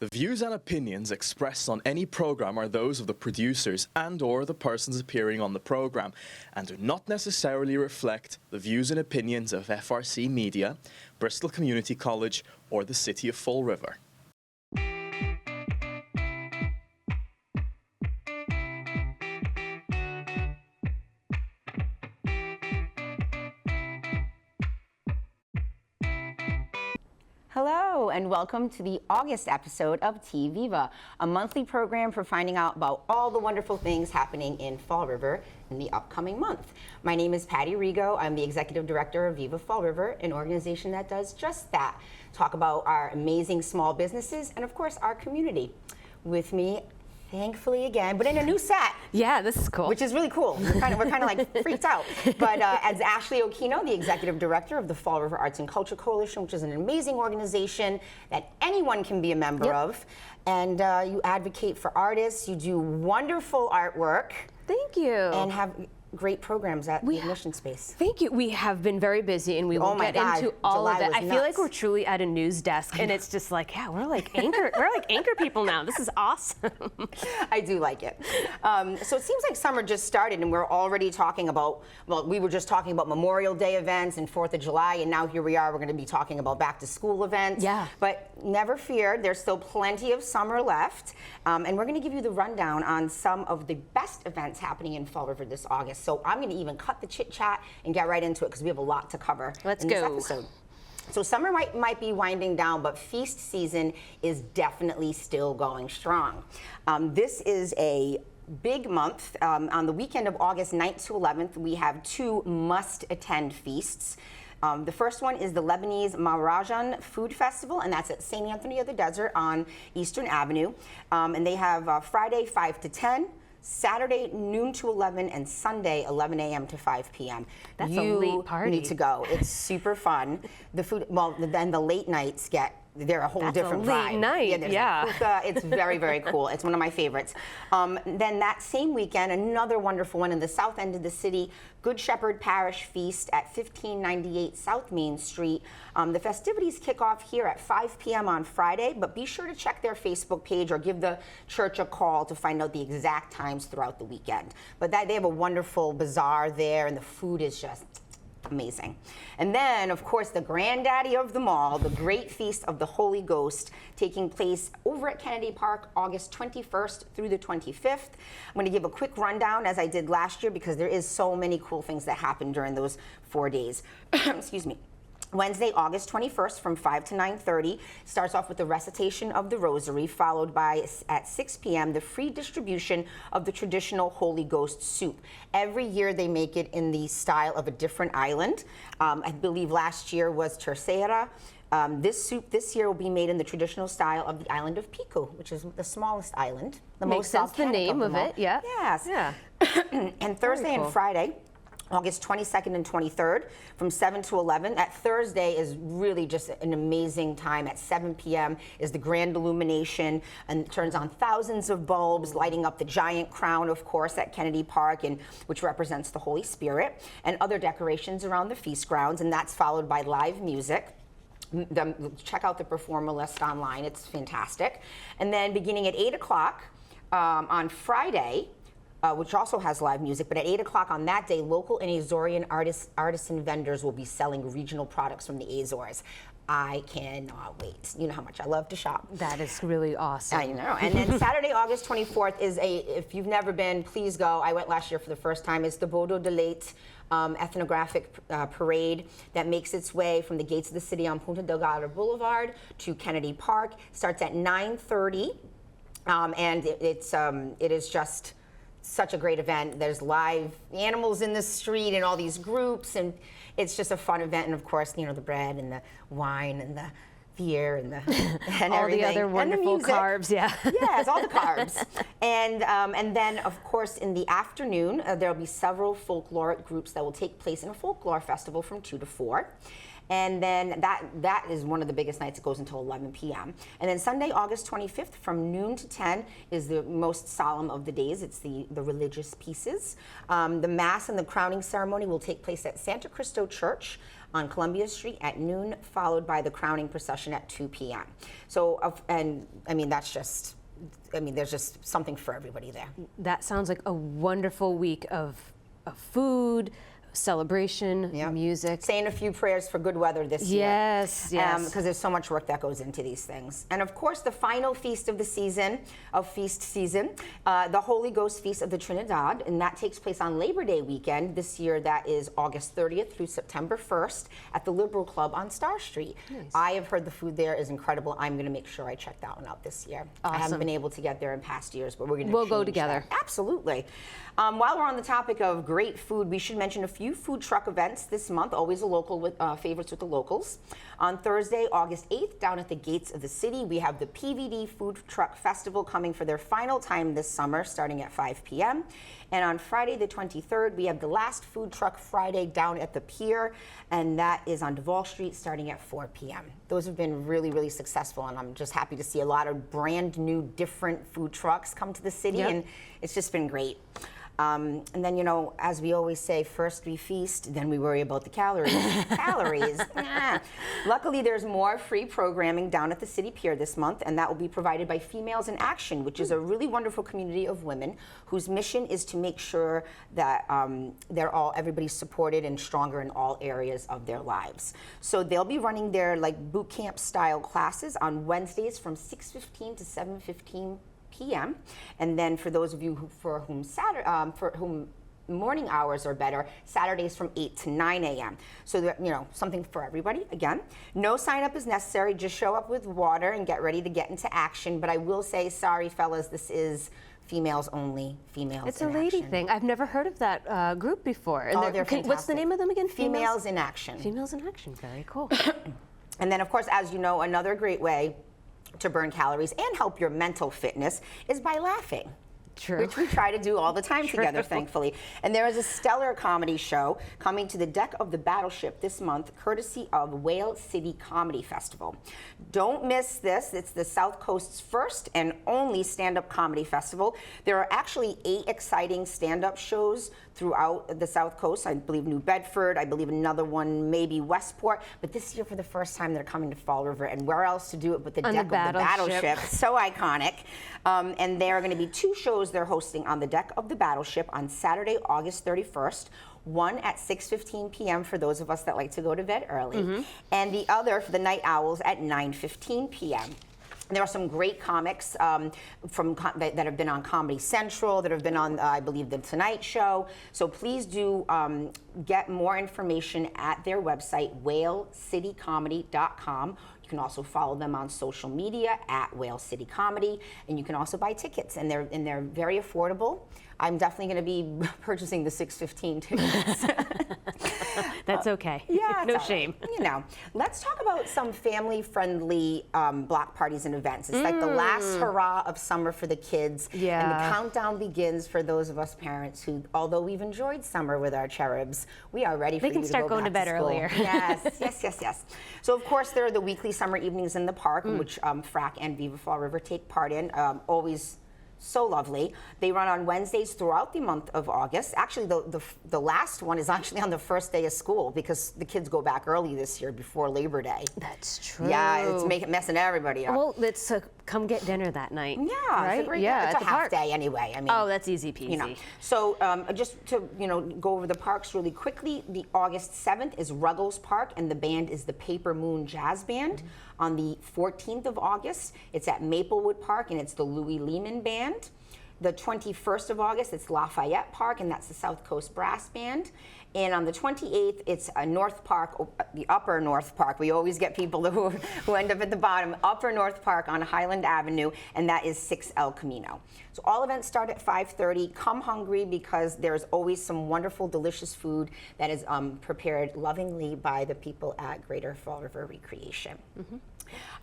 The views and opinions expressed on any program are those of the producers and/or the persons appearing on the program and do not necessarily reflect the views and opinions of FRC Media, Bristol Community College, or the City of Fall River. Hello and welcome to the August episode of TViva, a monthly program for finding out about all the wonderful things happening in Fall River in the upcoming month. My name is Patty Rigo. I'm the Executive Director of Viva Fall River, an organization that does just that. Talk about our amazing small businesses and of course our community. With me, thankfully again, but in a new set. Yeah, this is cool. Which is really cool. We're kind of like freaked out. But as Ashley Okino, the Executive Director of the Fall River Arts and Culture Coalition, which is an amazing organization that anyone can be a member of. And you advocate for artists, you do wonderful artwork. Thank you. And have great programs at the admission space. Thank you. We have been very busy and we will get into all of it. I feel like we're truly at a news desk and it's just like, yeah, we're like anchor people now. This is awesome. I do like it. So it seems like summer just started and we're already talking about, well, we were just talking about Memorial Day events and 4th of July, and now here we are, we're going to be talking about back to school events. Yeah. But never fear, there's still plenty of summer left. And we're going to give you the rundown on some of the best events happening in Fall River this August. So I'm going to even cut the chit chat and get right into it because we have a lot to cover in this episode. So summer might be winding down, but feast season is definitely still going strong. This is a big month. On the weekend of August 9th to 11th, we have two must-attend feasts. The first one is the Lebanese Maharajan Food Festival, and that's at St. Anthony of the Desert on Eastern Avenue. And they have Friday 5 to 10, Saturday noon to 11, and Sunday 11 a.m. to 5 p.m. That's a late party. You need to go. It's super fun. The food, well, then the late nights they're a whole different vibe. That's a late night, yeah. Hookah. It's very, very cool. It's one of my favorites. Then that same weekend, another wonderful one in the south end of the city, Good Shepherd Parish Feast at 1598 South Main Street. The festivities kick off here at 5 p.m. on Friday, but be sure to check their Facebook page or give the church a call to find out the exact times throughout the weekend. But they have a wonderful bazaar there, and the food is just amazing. And then, of course, the granddaddy of them all, the Great Feast of the Holy Ghost, taking place over at Kennedy Park, August 21st through the 25th. I'm going to give a quick rundown, as I did last year, because there is so many cool things that happen during those 4 days. Excuse me. Wednesday, August 21st from 5 to 9:30 starts off with the recitation of the Rosary, followed by, at 6 p.m., the free distribution of the traditional Holy Ghost soup. Every year they make it in the style of a different island. I believe last year was Terceira. This soup this year will be made in the traditional style of the island of Pico, which is the smallest island. The Makes sense, the name of it, yeah. Yes. Yeah. And Thursday and Friday, August 22nd and 23rd from 7 to 11. At Thursday is really just an amazing time. At 7 p.m. is the grand illumination and turns on thousands of bulbs, lighting up the giant crown, of course, at Kennedy Park, and which represents the Holy Spirit, and other decorations around the feast grounds, and that's followed by live music. Check out the performer list online. It's fantastic. And then beginning at 8 o'clock on Friday, which also has live music, but at 8 o'clock on that day, local and Azorean artisan vendors will be selling regional products from the Azores. I cannot wait. You know how much I love to shop. That is really awesome. I know. And then Saturday, August 24th is if you've never been, please go. I went last year for the first time. It's the Bodo de Leite ethnographic parade that makes its way from the gates of the city on Punta Delgado Boulevard to Kennedy Park. Starts at 9:30, and it is just such a great event. There's live animals in the street and all these groups, and it's just a fun event. And of course, you know, the bread and the wine and the beer and and all everything. the other wonderful carbs, yeah. Yes, all the carbs. And then, of course, in the afternoon, there'll be several folkloric groups that will take place in a folklore festival from 2 to 4. And then that is one of the biggest nights. It goes until 11 p.m. And then Sunday, August 25th, from noon to 10 is the most solemn of the days. It's the religious pieces. The Mass and the crowning ceremony will take place at Santa Cristo Church on Columbia Street at noon, followed by the crowning procession at 2 p.m. So, and I mean, that's just, I mean, there's just something for everybody there. That sounds like a wonderful week of food, celebration, music. Saying a few prayers for good weather this year. Yes. Because there's so much work that goes into these things. And of course, the final feast of the season, the Holy Ghost Feast of the Trinidad, and that takes place on Labor Day weekend. This year, that is August 30th through September 1st at the Liberal Club on Star Street. Nice. I have heard the food there is incredible. I'm going to make sure I check that one out this year. Awesome. I haven't been able to get there in past years, but we'll go together. That. Absolutely. While we're on the topic of great food, we should mention a few food truck events this month, always a local with favorites with the locals. On Thursday, August 8th, down at the gates of the city, we have the PVD Food Truck Festival coming for their final time this summer, starting at 5 p.m. And on Friday, the 23rd, we have the last Food Truck Friday down at the pier, and that is on Duval Street, starting at 4 p.m. Those have been really, really successful, and I'm just happy to see a lot of brand new, different food trucks come to the city, and it's just been great. And then, you know, as we always say, first we feast, then we worry about the calories. Luckily, there's more free programming down at the City Pier this month, and that will be provided by Females in Action, which is a really wonderful community of women whose mission is to make sure that everybody's supported and stronger in all areas of their lives. So they'll be running their boot camp style classes on Wednesdays from 6:15 to 7:15 p.m. And then for those of you for whom morning hours are better, Saturdays from 8 to 9 a.m. So that, you know, something for everybody. Again, no sign up is necessary. Just show up with water and get ready to get into action. But I will say, sorry, fellas, this is females only, females It's in a lady action. thing. I've never heard of that group before. And they're fantastic. What's the name of them again? Females in Action. Females in Action. Very cool. And then, of course, as you know, another great way to burn calories and help your mental fitness is by laughing. True. Which we try to do all the time together, thankfully. And there is a stellar comedy show coming to the deck of the Battleship this month, courtesy of Whale City Comedy Festival. Don't miss this. It's the South Coast's first and only stand-up comedy festival. There are actually 8 exciting stand-up shows throughout the South Coast. I believe New Bedford, I believe another one, maybe Westport. But this year, for the first time, they're coming to Fall River. And where else to do it but the deck of the Battleship? So iconic. And there are going to be 2 shows they're hosting on the deck of the Battleship on Saturday, August 31st. One at 6:15 p.m. for those of us that like to go to bed early. And the other for the night owls at 9:15 p.m. There are some great comics that have been on Comedy Central, that have been on, I believe, The Tonight Show. So please do get more information at their website, whalecitycomedy.com. You can also follow them on social media at Whale City Comedy, and you can also buy tickets, and they're very affordable. I'm definitely going to be purchasing the 6:15 tickets. That's okay. Yeah, no shame. You know, let's talk about some family-friendly block parties and events. It's like the last hurrah of summer for the kids. Yeah. And the countdown begins for those of us parents who, although we've enjoyed summer with our cherubs, we are ready for you to go back to school. They can start going to bed earlier. Yes. So, of course, there are the weekly summer evenings in the park, which FRAC and Viva Fall River take part in. Always so lovely. They run on Wednesdays throughout the month of August. Actually, the last one is actually on the first day of school because the kids go back early this year before Labor Day. That's true. Yeah, it's messing everybody up. Well, let's come get dinner that night. Yeah, right? It's a half day anyway. I mean, oh, that's easy peasy. You know. So just to go over the parks really quickly, the August 7th is Ruggles Park, and the band is the Paper Moon Jazz Band. On the 14th of August, it's at Maplewood Park, and it's the Louis Lehman Band. The 21st of August, it's Lafayette Park, and that's the South Coast Brass Band. And on the 28th, it's North Park, the Upper North Park. We always get people who end up at the bottom. Upper North Park on Highland Avenue, and that is 6 El Camino. So all events start at 5:30. Come hungry because there's always some wonderful, delicious food that is prepared lovingly by the people at Greater Fall River Recreation.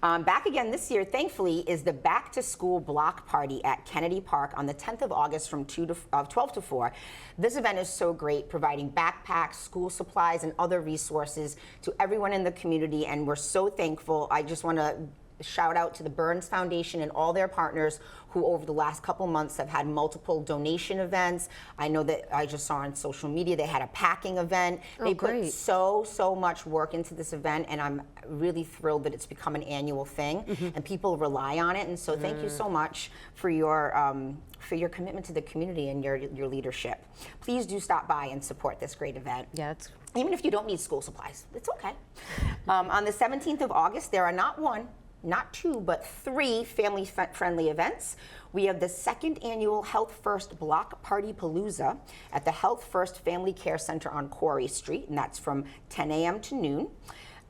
Back again this year, thankfully, is the Back to School Block Party at Kennedy Park on the 10th of August from 12 to 4. This event is so great, providing backpacks, school supplies, and other resources to everyone in the community, and we're so thankful. I just want to shout out to the Burns Foundation and all their partners who over the last couple months have had multiple donation events. I know that I just saw on social media they had a packing event. They put so much work into this event, and I'm really thrilled that it's become an annual thing and people rely on it. And so thank you so much for your commitment to the community and your leadership. Please do stop by and support this great event. Yeah, even if you don't need school supplies, it's okay. On the 17th of August, there are not one, not two, but 3 family-friendly events. We have the 2nd annual Health First Block Party Palooza at the Health First Family Care Center on Quarry Street, and that's from 10 a.m. to noon.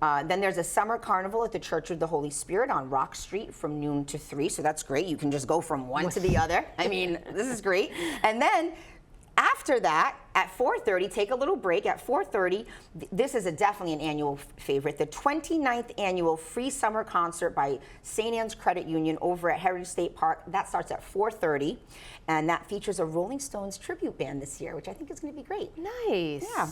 Then there's a summer carnival at the Church of the Holy Spirit on Rock Street from noon to 3, so that's great. You can just go from one to the other. I mean, this is great. And then after that, at 4:30, take a little break. At 4:30, this is definitely an annual favorite, the 29th annual free summer concert by St. Anne's Credit Union over at Heritage State Park. That starts at 4:30, and that features a Rolling Stones tribute band this year, which I think is going to be great. Nice. Yeah.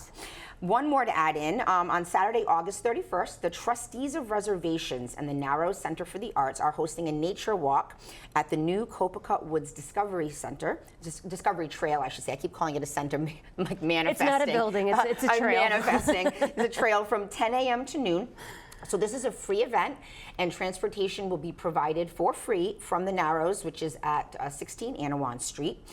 One more to add in. On Saturday, August 31st, the trustees of reservations and the Narrows Center for the Arts are hosting a nature walk at the new Copacut Woods Discovery Center, Discovery Trail, I should say. I keep calling it a center, like manifesting. It's not a building, it's a trail. I'm manifesting. The trail from 10 a.m. to noon. So this is a free event, and transportation will be provided for free from the Narrows, which is at 16 Anawan Street.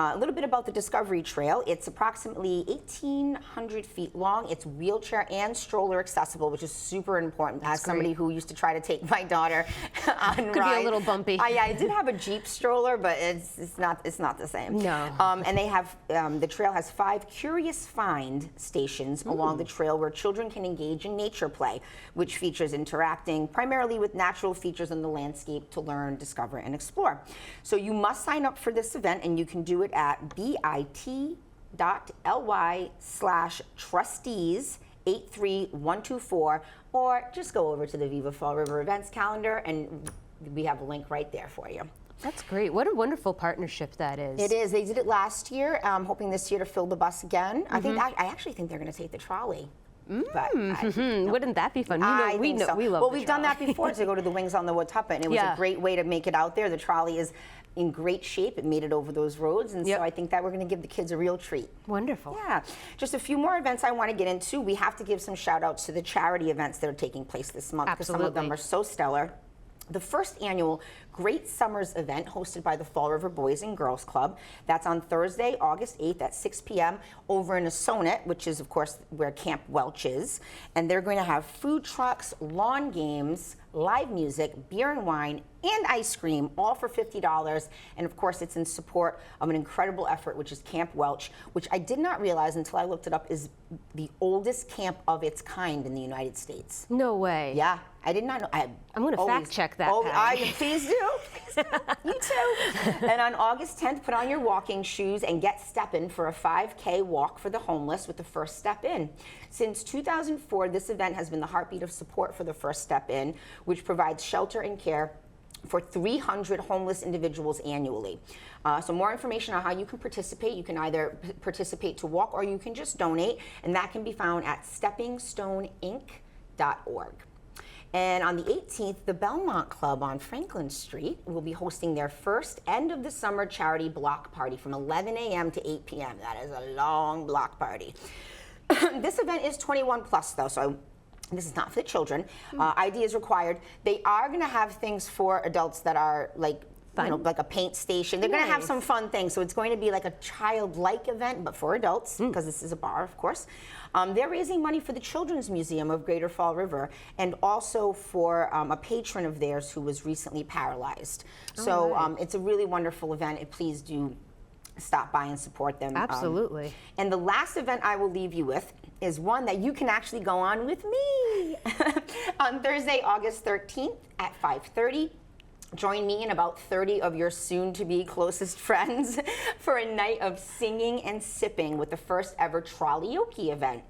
A little bit about the Discovery Trail. It's approximately 1,800 feet long. It's wheelchair and stroller accessible, which is super important. As somebody who used to try to take my daughter on rides. Could be a little bumpy. I did have a Jeep stroller, but it's not the same. No. And they have the trail has 5 curious find stations along the trail where children can engage in nature play, which features interacting primarily with natural features in the landscape to learn, discover, and explore. So you must sign up for this event, and you can do it at bit.ly/trustees83124, or just go over to the Viva Fall River events calendar, and we have a link right there for you. That's great. What a wonderful partnership that is. It is. They did it last year. I'm hoping this year to fill the bus again. I actually think they're going to take the trolley. But wouldn't that be fun? We love Well, we've done that before to go to the Wings on the Wood Tuppet, and it was a great way to make it out there. The trolley is in great shape. It made it over those roads, and so I think that we're going to give the kids a real treat. Wonderful. Yeah. Just a few more events I want to get into. We have to give some shout outs to the charity events that are taking place this month, because some of them are so stellar. The first annual Great Summers event hosted by the Fall River Boys and Girls Club. That's on Thursday, August 8th at 6 p.m. over in Asonet, which is, of course, where Camp Welch is. And they're going to have food trucks, lawn games, live music, beer and wine, and ice cream, all for $50. And of course, it's in support of an incredible effort, which is Camp Welch, which I did not realize until I looked it up is the oldest camp of its kind in the United States. No way. Yeah, I did not know. I'm going to fact check that. Please do. You too. And on August 10th, put on your walking shoes and get steppin' for a 5K walk for the homeless with the First Step In. Since 2004, this event has been the heartbeat of support for the First Step In, which provides shelter and care for 300 homeless individuals annually. So more information on how you can participate. You can either participate to walk, or you can just donate, and that can be found at steppingstoneinc.org. And on the 18th, the Belmont Club on Franklin Street will be hosting their first end of the summer charity block party from 11 a.m. to 8 p.m. That is a long block party. This event is 21 plus though, so this is not for the children. ID is required. They are going to have things for adults that are like, like a paint station. They're going to have some fun things. So it's going to be like a childlike event, but for adults, because this is a bar, of course. They're raising money for the Children's Museum of Greater Fall River, and also for a patron of theirs who was recently paralyzed. So it's a really wonderful event. Please do stop by and support them. Absolutely. And the last event I will leave you with is one that you can actually go on with me. On Thursday, August 13th at 5:30. Join me and about 30 of your soon-to-be closest friends for a night of singing and sipping with the first ever Trolley-oke event.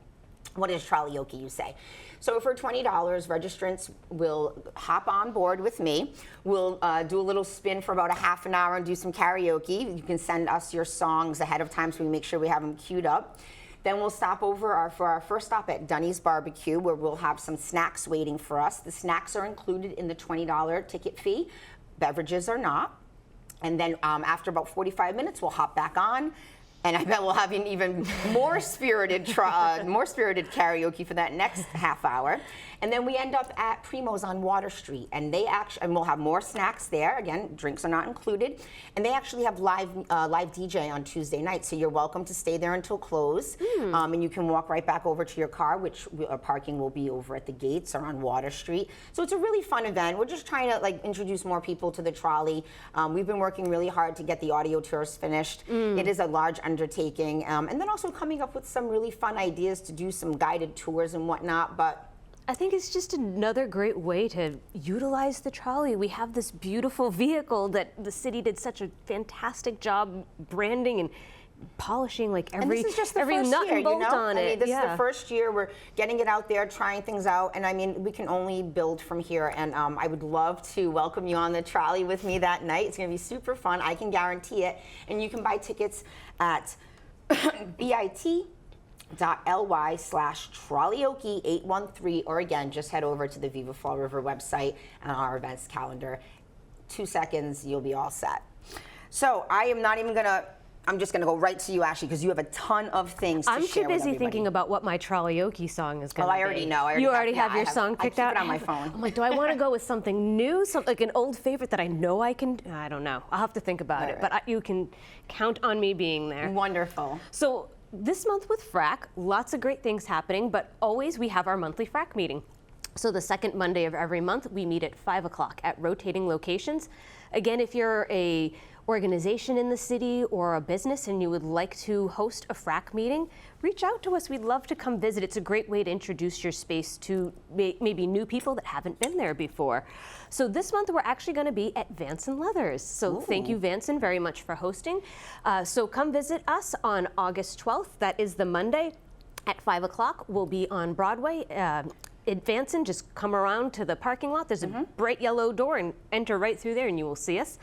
What is Trolley-oke, you say? So for $20, registrants will hop on board with me. We'll do a little spin for about a half an hour and do some karaoke. You can send us your songs ahead of time so we make sure we have them queued up. Then we'll stop over for our first stop at Dunny's Barbecue, where we'll have some snacks waiting for us. The snacks are included in the $20 ticket fee. Beverages are not. And then after about 45 minutes, we'll hop back on. And I bet we'll have an even more spirited karaoke for that next half hour. And then we end up at Primo's on Water Street, and we'll have more snacks there. Again, drinks are not included. And they actually have live DJ on Tuesday night, so you're welcome to stay there until close. And you can walk right back over to your car, which parking will be over at the gates or on Water Street. So it's a really fun event. We're just trying to introduce more people to the trolley. We've been working really hard to get the audio tours finished. It is a large undertaking, and then also coming up with some really fun ideas to do some guided tours and whatnot. But I think it's just another great way to utilize the trolley. We have this beautiful vehicle that the city did such a fantastic job branding and polishing every nut and bolt on it. This is the first year we're getting it out there, trying things out, and I mean, we can only build from here. And I would love to welcome you on the trolley with me that night. It's going to be super fun. I can guarantee it. And you can buy tickets at bit.ly/trolleyokey813, or again, just head over to the Viva Fall River website and our events calendar. 2 seconds, you'll be all set. So I'm just going to go right to you, Ashley, because you have a ton of things to share with everybody. I'm too busy thinking about what my trolleyokey song is going to be. I already know. You already have your song picked out? I keep it on my phone. I'm like, do I want to go with something new, like an old favorite that I know I can? I don't know. I'll have to think about it. But you can count on me being there. Wonderful. So this month with FRAC, lots of great things happening, but always we have our monthly FRAC meeting. So the second Monday of every month, we meet at 5 o'clock at rotating locations. Again, if you're a organization in the city or a business and you would like to host a FRAC meeting, reach out to us. We'd love to come visit. It's a great way to introduce your space to maybe new people that haven't been there before. So this month we're actually going to be at Vanson Leathers. So thank you, Vanson, very much for hosting. So come visit us on August 12th. That is the Monday at 5 o'clock. We'll be on Broadway. At Vanson, just come around to the parking lot. There's a bright yellow door and enter right through there and you will see us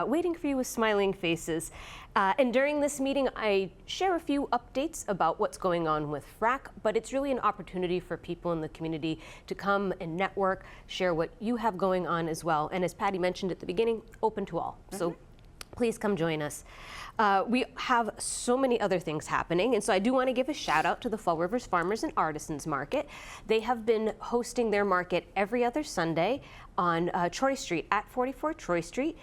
waiting for you with smiling faces. And during this meeting, I share a few updates about what's going on with FRAC, but it's really an opportunity for people in the community to come and network, share what you have going on as well. And as Patty mentioned at the beginning, open to all. So please come join us. We have so many other things happening, and so I do want to give a shout out to the Fall Rivers Farmers and Artisans Market. They have been hosting their market every other Sunday on Troy Street, at 44 Troy Street.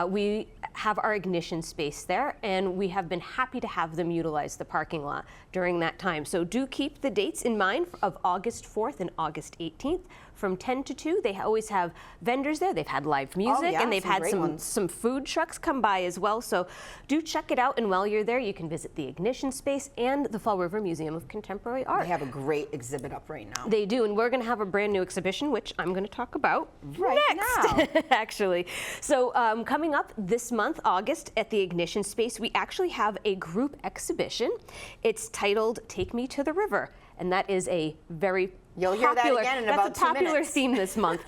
We have our ignition space there, and we have been happy to have them utilize the parking lot during that time. So do keep the dates in mind of August 4th and August 18th. From 10 to 2, they always have vendors there. They've had live music, and they've had some food trucks come by as well. So do check it out, and while you're there, you can visit the Ignition Space and the Fall River Museum of Contemporary Art. They have a great exhibit up right now. They do, and we're going to have a brand new exhibition, which I'm going to talk about next, actually. So coming up this month, August, at the Ignition Space, we actually have a group exhibition. It's titled Take Me to the River, and that is a very You'll hear that again in about 2 minutes. That's a popular theme this month.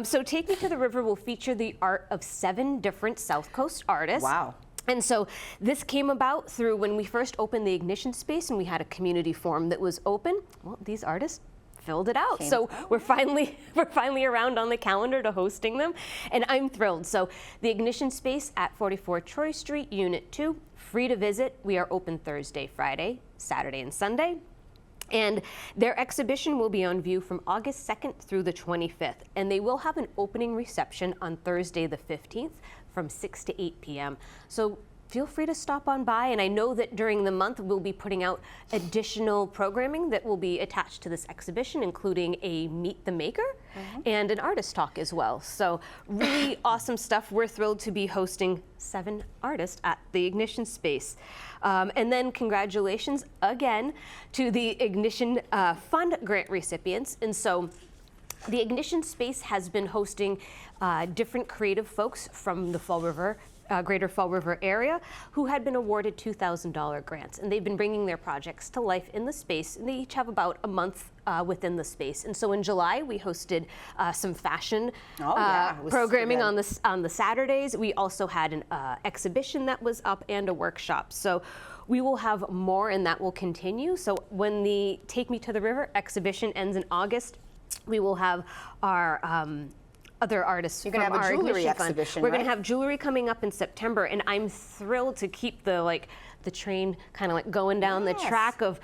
So Take Me to the River will feature the art of 7 different South Coast artists. Wow. And so this came about through when we first opened the Ignition Space and we had a community forum that was open. Well, these artists filled it out. So we're finally around on the calendar to hosting them, and I'm thrilled. So the Ignition Space at 44 Troy Street, Unit 2, free to visit. We are open Thursday, Friday, Saturday, and Sunday. And their exhibition will be on view from August 2nd through the 25th. And they will have an opening reception on Thursday the 15th from 6 to 8 p.m. So feel free to stop on by. And I know that during the month, we'll be putting out additional programming that will be attached to this exhibition, including a Meet the Maker and an artist talk as well. So really awesome stuff. We're thrilled to be hosting 7 artists at the Ignition Space. And then congratulations again to the Ignition Fund grant recipients. And so the Ignition Space has been hosting different creative folks from the Fall River Greater Fall River area who had been awarded $2,000 grants, and they've been bringing their projects to life in the space, and they each have about a month within the space. And so in July we hosted some fashion programming on the Saturdays. We also had an exhibition that was up and a workshop. So we will have more, and that will continue. So when the Take Me to the River exhibition ends in August, we will have our other artists. You're going to have a jewelry exhibition, We're going to have jewelry coming up in September, and I'm thrilled to keep the train kind of like going down the track of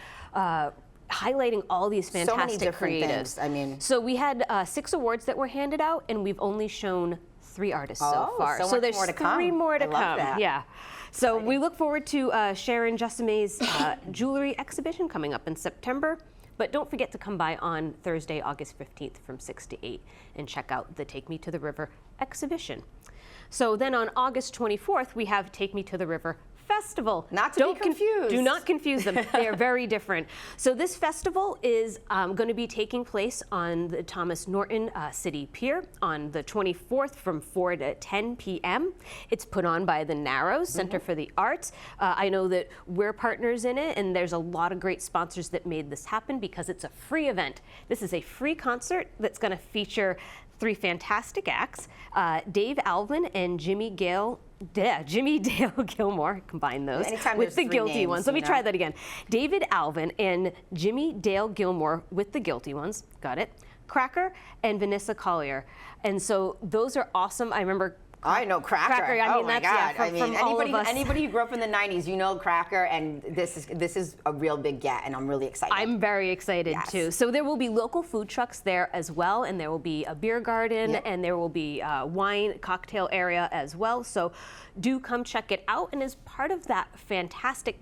highlighting all these fantastic so many different creatives. Things. I mean, so we had 6 awards that were handed out, and we've only shown 3 artists so far. So there's more to come. 3 more to come. That. Yeah. So we look forward to Sharon Jessamay's jewelry exhibition coming up in September. But don't forget to come by on Thursday, August 15th from 6 to 8 and check out the Take Me to the River exhibition. So then on August 24th, we have Take Me to the River Festival. Not to be confused. Do not confuse them. They are very different. So this festival is going to be taking place on the Thomas Norton City Pier on the 24th from 4 to 10 p.m. It's put on by the Narrows Center for the Arts. I know that we're partners in it, and there's a lot of great sponsors that made this happen because it's a free event. This is a free concert that's going to feature 3 fantastic acts, Dave Alvin and Jimmy Dale Gilmore, combine those with the Guilty Ones. Let me try that again. David Alvin and Jimmy Dale Gilmore with the Guilty Ones, got it, Cracker and Vanessa Collier. And so those are awesome. I remember I know Cracker. I mean, oh my that's God. from all of us. Anybody who grew up in the 90s, you know Cracker, and this is a real big get, and I'm really excited. I'm very excited too. So there will be local food trucks there as well, and there will be a beer garden, and there will be a wine cocktail area as well. So do come check it out. And as part of that fantastic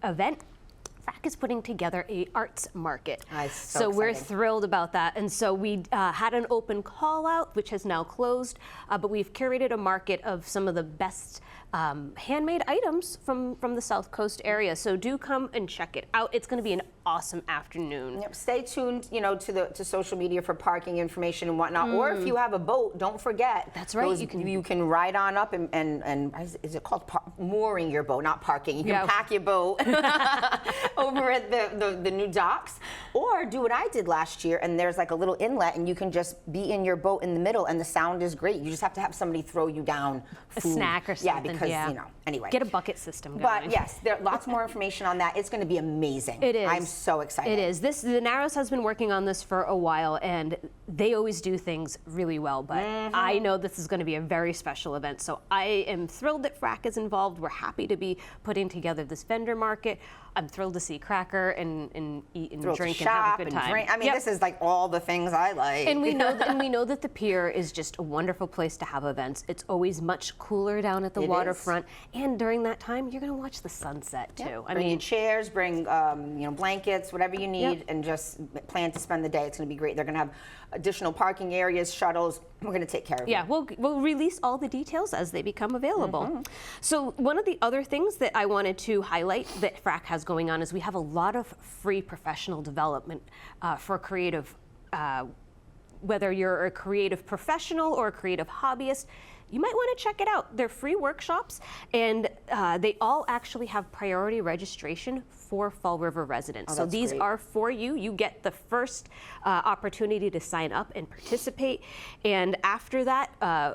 event, FRAC is putting together a arts market. So we're thrilled about that. And so we had an open call out, which has now closed, but we've curated a market of some of the best handmade items from the South Coast area. So do come and check it out. It's going to be an awesome afternoon. Yep. Stay tuned, to social media for parking information and whatnot. Or if you have a boat, don't forget. That's right. You can ride on up and is it called mooring your boat, not parking? You can pack your boat over at the new docks, or do what I did last year. And there's like a little inlet, and you can just be in your boat in the middle, and the sound is great. You just have to have somebody throw you down food. A snack or something. Yeah, because anyway. Get a bucket system going. But yes, there's lots more information on that. It's going to be amazing. It is. I'm so excited. It is. The Narrows has been working on this for a while, and they always do things really well. But I know this is going to be a very special event, so I am thrilled that FRAC is involved. We're happy to be putting together this vendor market. I'm thrilled to see Cracker and eat and drink and have a good time. I mean, this is like all the things I like. And we know that the pier is just a wonderful place to have events. It's always much cooler down at the waterfront, and during that time, you're going to watch the sunset too. I mean, chairs, bring blankets, whatever you need, and just plan to spend the day. It's going to be great. They're going to have additional parking areas, shuttles. We're going to take care of it. Yeah, we'll release all the details as they become available. So one of the other things that I wanted to highlight that FRAC has going on is we have a lot of free professional development for creative, whether you're a creative professional or a creative hobbyist. You might want to check it out. They're free workshops, and they all actually have priority registration for Fall River residents. So these are for you. You get the first opportunity to sign up and participate. And after that,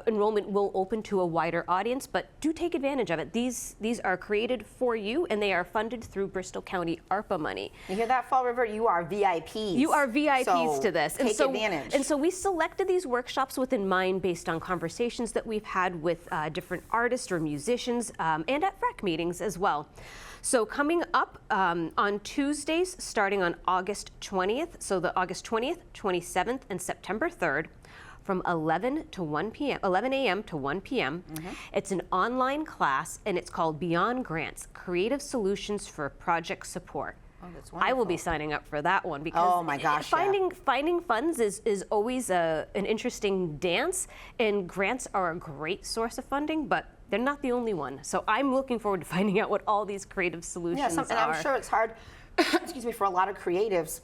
enrollment will open to a wider audience, but do take advantage of it. These are created for you, and they are funded through Bristol County ARPA money. You hear that, Fall River? You are VIPs. You are VIPs to this. Take advantage. And so we selected these workshops with in mind based on conversations that we've had with different artists or musicians and at FRAC meetings as well. So coming up on Tuesdays, starting on August 20th, so the August 20th, 27th, and September 3rd, from 11 a.m. to 1 p.m. It's an online class, and it's called Beyond Grants, Creative Solutions for Project Support. Oh, that's I will be signing up for that one because oh my gosh, finding funds is always an interesting dance, and grants are a great source of funding, but they're not the only one. So I'm looking forward to finding out what all these creative solutions are. And I'm sure it's hard, excuse me, for a lot of creatives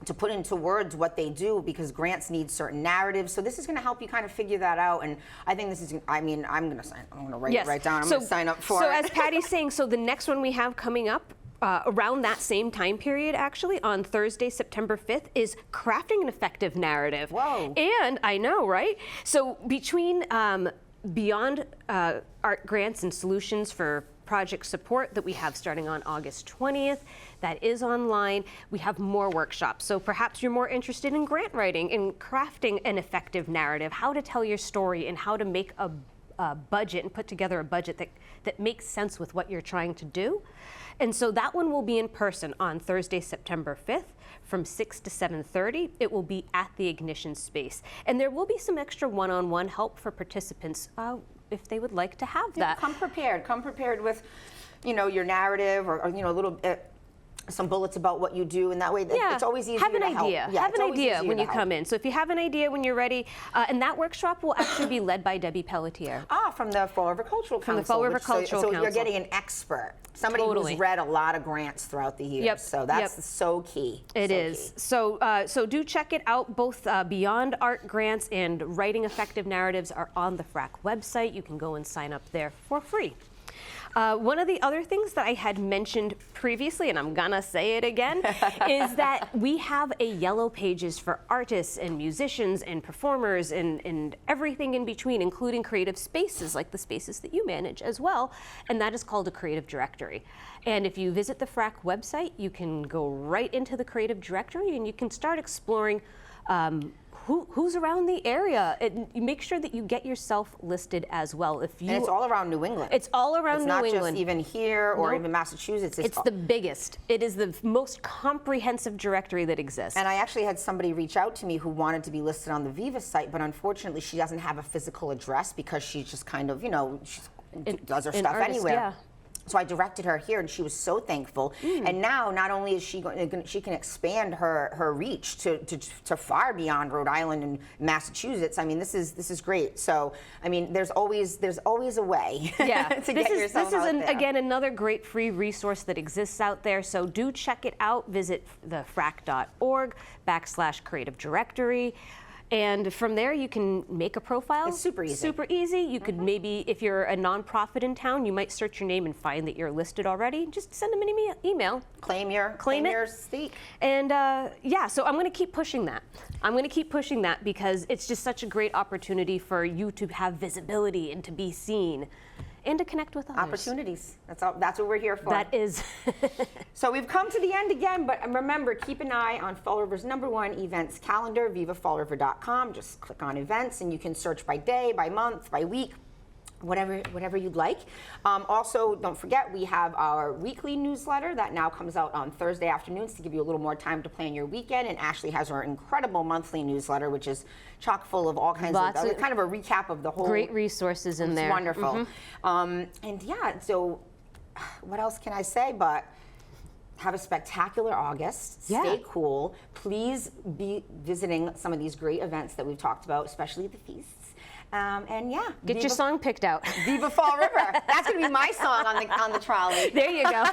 to put into words what they do, because grants need certain narratives. So this is going to help you kind of figure that out. And I think this is, I mean, I'm going to write it right down. I'm going to sign up for it. So as Patty's saying, so the next one we have coming up around that same time period, actually, on Thursday, September 5th, is crafting an effective narrative. Whoa. And I know, right? So between Beyond Art Grants and Solutions for Project Support that we have starting on August 20th, that is online. We have more workshops. So perhaps you're more interested in grant writing, in crafting an effective narrative, how to tell your story, and how to make a budget and put together a budget that makes sense with what you're trying to do. And so that one will be in person on Thursday, September 5th from 6 to 7:30. It will be at the Ignition space. And there will be some extra one-on-one help for participants if they would like to have that. Come prepared. Come prepared with, your narrative or a little some bullets about what you do, and that way it's always easier have an to idea. help. Yeah, have an idea when you help. come in. So if you have an idea when you're ready, and that workshop will actually be led by Debbie Pelletier. From the Fall River Cultural Council. From the Fall River Cultural Council. So you're Council. getting an expert, somebody Totally. who's read a lot of grants throughout the years. Yep. So that's so key. It so is. Key. So do check it out. Both Beyond Art Grants and Writing Effective Narratives are on the FRAC website. You can go and sign up there for free. One of the other things that I had mentioned previously, and I'm gonna say it again, is that we have a yellow pages for artists and musicians and performers and everything in between, including creative spaces like the spaces that you manage as well, and that is called a creative directory. And if you visit the FRAC website, you can go right into the creative directory and you can start exploring who's around the area. You make sure that you get yourself listed as well. And it's all around New England. It's all around New England. It's not just even here or even Massachusetts. It's the biggest. It is the most comprehensive directory that exists. And I actually had somebody reach out to me who wanted to be listed on the Viva site, but unfortunately she doesn't have a physical address because she's just kind of, she does her stuff anywhere. Yeah. So I directed her here, and she was so thankful. And now, not only is she she can expand her reach to far beyond Rhode Island and Massachusetts. I mean, this is great. So, I mean, there's always a way. Yeah, to get yourself out there. Again, another great free resource that exists out there. So do check it out. Visit the frac.org/creative directory. And from there, you can make a profile. It's super easy. Super easy. You could maybe, if you're a nonprofit in town, you might search your name and find that you're listed already. Just send them an email. Claim your seat. And so I'm going to keep pushing that. I'm going to keep pushing that because it's just such a great opportunity for you to have visibility and to be seen. And to connect with others. Opportunities. That's what we're here for. That is. So we've come to the end again, but remember, keep an eye on Fall River's #1 events calendar, vivafallriver.com. Just click on events, and you can search by day, by month, by week, whatever you'd like. Also, don't forget, we have our weekly newsletter that now comes out on Thursday afternoons to give you a little more time to plan your weekend. And Ashley has her incredible monthly newsletter, which is chock full of all kinds of kind of a recap of the whole. Great resources in there. It's wonderful. And yeah, so what else can I say but have a spectacular August. Yeah. Stay cool. Please be visiting some of these great events that we've talked about, especially the feasts. And yeah, get your song picked out. Viva Fall River. That's going to be my song on the trolley. There you go.